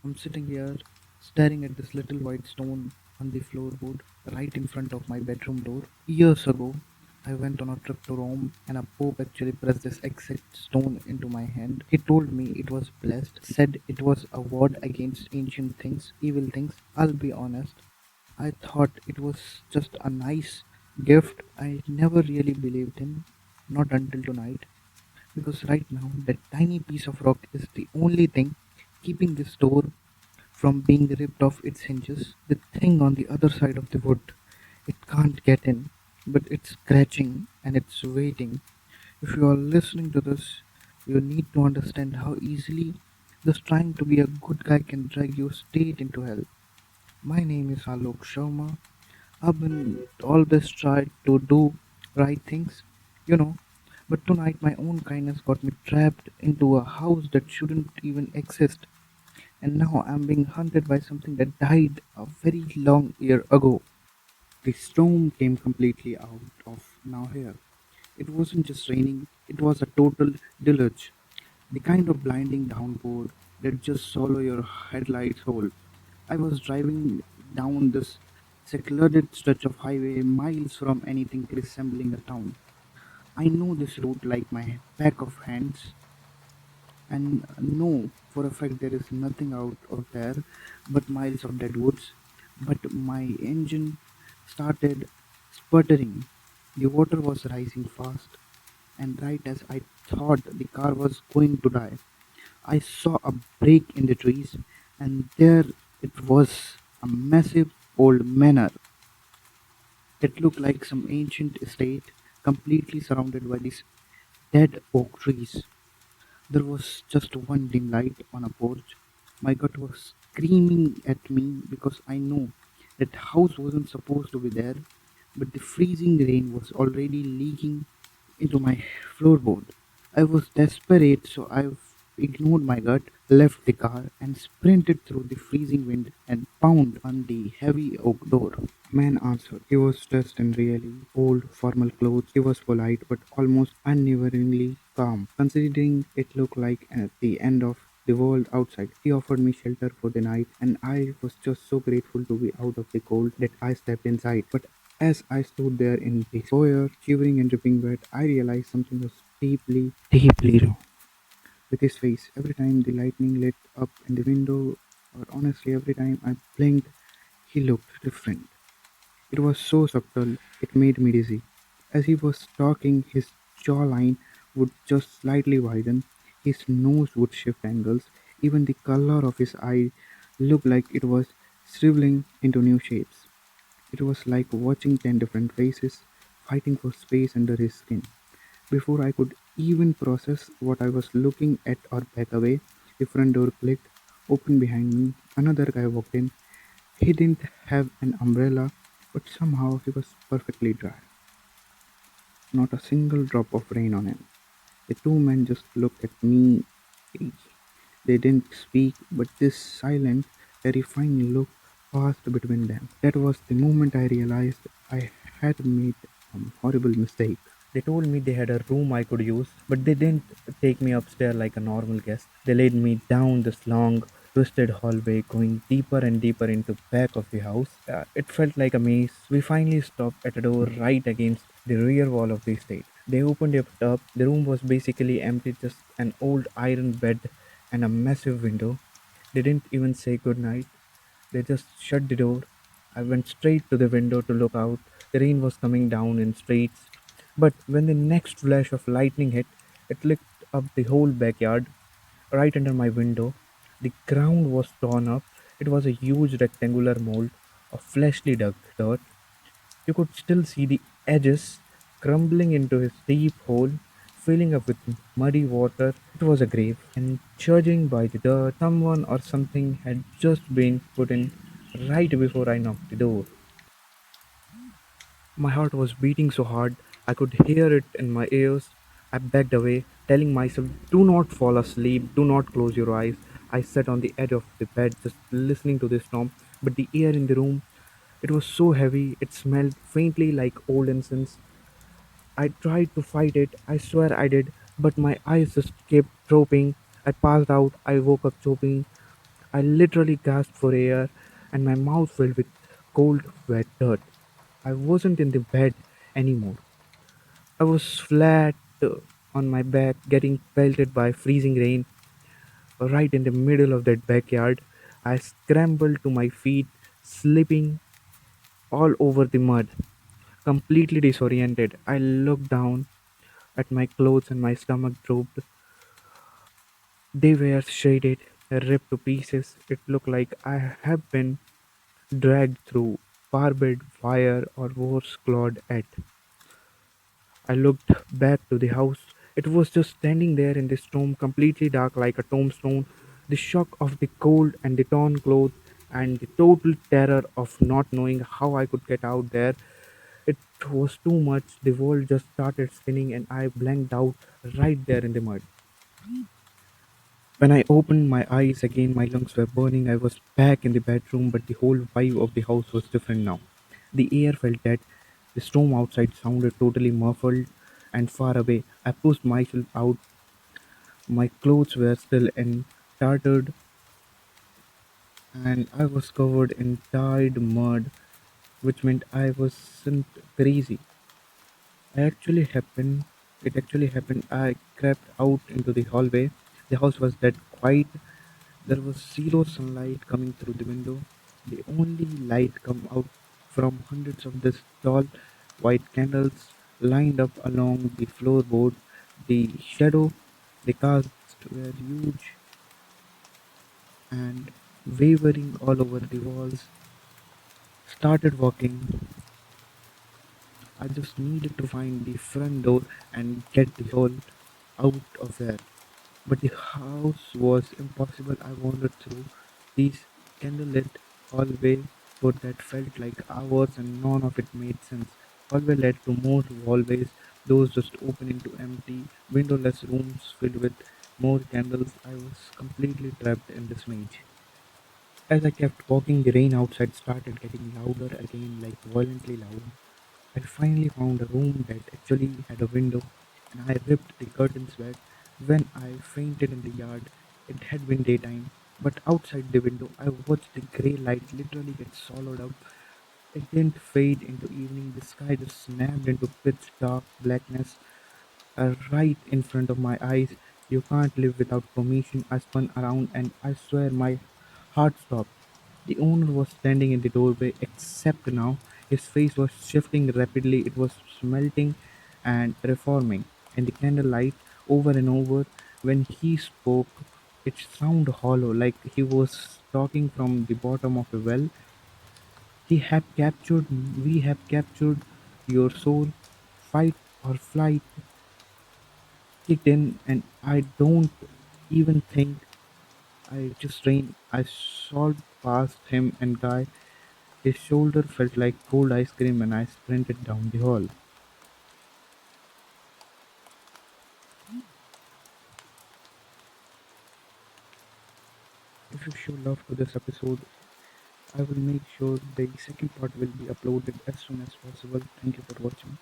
I'm sitting here staring at this little white stone on the floorboard right in front of my bedroom door. Years ago, I went on a trip to Rome and a pope actually pressed this exact stone into my hand. He told me it was blessed, said it was a ward against ancient things, evil things. I'll be honest, I thought it was just a nice gift. I never really believed him, not until tonight. Because right now, that tiny piece of rock is the only thing keeping this door from being ripped off its hinges. The thing on the other side of the wood, it can't get in, but it's scratching and it's waiting. If you are listening to this, you need to understand how easily just trying to be a good guy can drag you straight into hell. My name is Alok Sharma. I've been always tried to do right things, you know, but tonight my own kindness got me trapped into a house that shouldn't even exist, and now I'm being hunted by something that died a very long year ago. The storm came completely out of nowhere. It wasn't just raining, it was a total deluge. The kind of blinding downpour that just swallow your headlights whole. I was driving down this secluded stretch of highway miles from anything resembling a town. I know this route like my pack of hands and know for a fact there is nothing out of there but miles of dead woods. But my engine started sputtering. The water was rising fast, and right as I thought the car was going to die, I saw a break in the trees, and there it was, a massive old manor. It looked like some ancient estate, completely surrounded by these dead oak trees. There was just one dim light on a porch. My gut was screaming at me because I know that house wasn't supposed to be there, but the freezing rain was already leaking into my floorboard. I was desperate, so I ignored my gut, left the car, and sprinted through the freezing wind and pounded on the heavy oak door. A man answered. He was dressed in really old formal clothes. He was polite but almost unnervingly calm, considering it looked like at the end of the world outside. He offered me shelter for the night, and I was just so grateful to be out of the cold that I stepped inside. But as I stood there in the foyer, shivering and dripping wet, I realized something was deeply, deeply wrong with his face. Every time the lightning lit up in the window, or honestly, every time I blinked, he looked different. It was so subtle, it made me dizzy. As he was talking, his jawline would just slightly widen, his nose would shift angles, even the color of his eye looked like it was shriveling into new shapes. It was like watching 10 different faces fighting for space under his skin. Before I could even process what I was looking at or back away, the front door clicked, opened behind me. Another guy walked in. He didn't have an umbrella, but somehow he was perfectly dry. Not a single drop of rain on him. The two men just looked at me. They didn't speak, but this silent, terrifying look passed between them. That was the moment I realized I had made a horrible mistake. They told me they had a room I could use, but they didn't take me upstairs like a normal guest. They laid me down this long, twisted hallway going deeper and deeper into back of the house. It felt like a maze. We finally stopped at a door right against the rear wall of the estate. They opened it up. The room was basically empty, just an old iron bed and a massive window. They didn't even say goodnight. They just shut the door. I went straight to the window to look out. The rain was coming down in streets. But when the next flash of lightning hit, it lit up the whole backyard right under my window. The ground was torn up. It was a huge rectangular mold of freshly dug dirt. You could still see the edges crumbling into his deep hole, filling up with muddy water. It was a grave, and judging by the dirt, someone or something had just been put in right before I knocked the door. My heart was beating so hard I could hear it in my ears. I backed away, telling myself, "Do not fall asleep, do not close your eyes." I sat on the edge of the bed, just listening to the storm, but the air in the room, it was so heavy, it smelled faintly like old incense. I tried to fight it, I swear I did, but my eyes just kept dropping. I passed out, I woke up choking, I literally gasped for air and my mouth filled with cold, wet dirt. I wasn't in the bed anymore. I was flat on my back, getting pelted by freezing rain right in the middle of that backyard. I scrambled to my feet, slipping all over the mud. Completely disoriented, I looked down at my clothes and my stomach dropped. They were shredded, ripped to pieces. It looked like I had been dragged through barbed wire or worse, clawed at. I looked back to the house. It was just standing there in the storm, completely dark like a tombstone. The shock of the cold and the torn clothes and the total terror of not knowing how I could get out there. It was too much. The world just started spinning and I blanked out right there in the mud. When I opened my eyes again, my lungs were burning. I was back in the bedroom, but the whole vibe of the house was different now. The air felt dead. The storm outside sounded totally muffled and far away. I pushed myself out. My clothes were still in tattered, and I was covered in tied mud, which meant I wasn't crazy. I actually happened. It actually happened. I crept out into the hallway. The house was dead quiet. There was zero sunlight coming through the window. The only light come out from hundreds of these tall white candles lined up along the floorboard. The shadow they cast were huge and wavering all over the walls. Started walking. I just needed to find the front door and get the hell out of there. But the house was impossible. I wandered through these candlelit hallway for that felt like hours and none of it made sense. Hallway led to more hallways, doors just open into empty, windowless rooms filled with more candles. I was completely trapped in this maze. As I kept walking, the rain outside started getting louder again, like violently loud. I finally found a room that actually had a window, and I ripped the curtains back. When I fainted in the yard, it had been daytime, but outside the window, I watched the grey light literally get swallowed up. It didn't fade into evening, the sky just snapped into pitch dark blackness right in front of my eyes. You can't live without permission. I spun around and I swear my heart stopped. The owner was standing in the doorway, except now his face was shifting rapidly. It was smelting and reforming in the candlelight over and over. When he spoke, it sounded hollow, like he was talking from the bottom of a well. We have captured your soul. Fight or flight kicked in, and I don't even think I just ran. I shot past him and guy. His shoulder felt like cold ice cream, and I sprinted down the hall. If you show love to this episode, I will make sure the second part will be uploaded as soon as possible. Thank you for watching.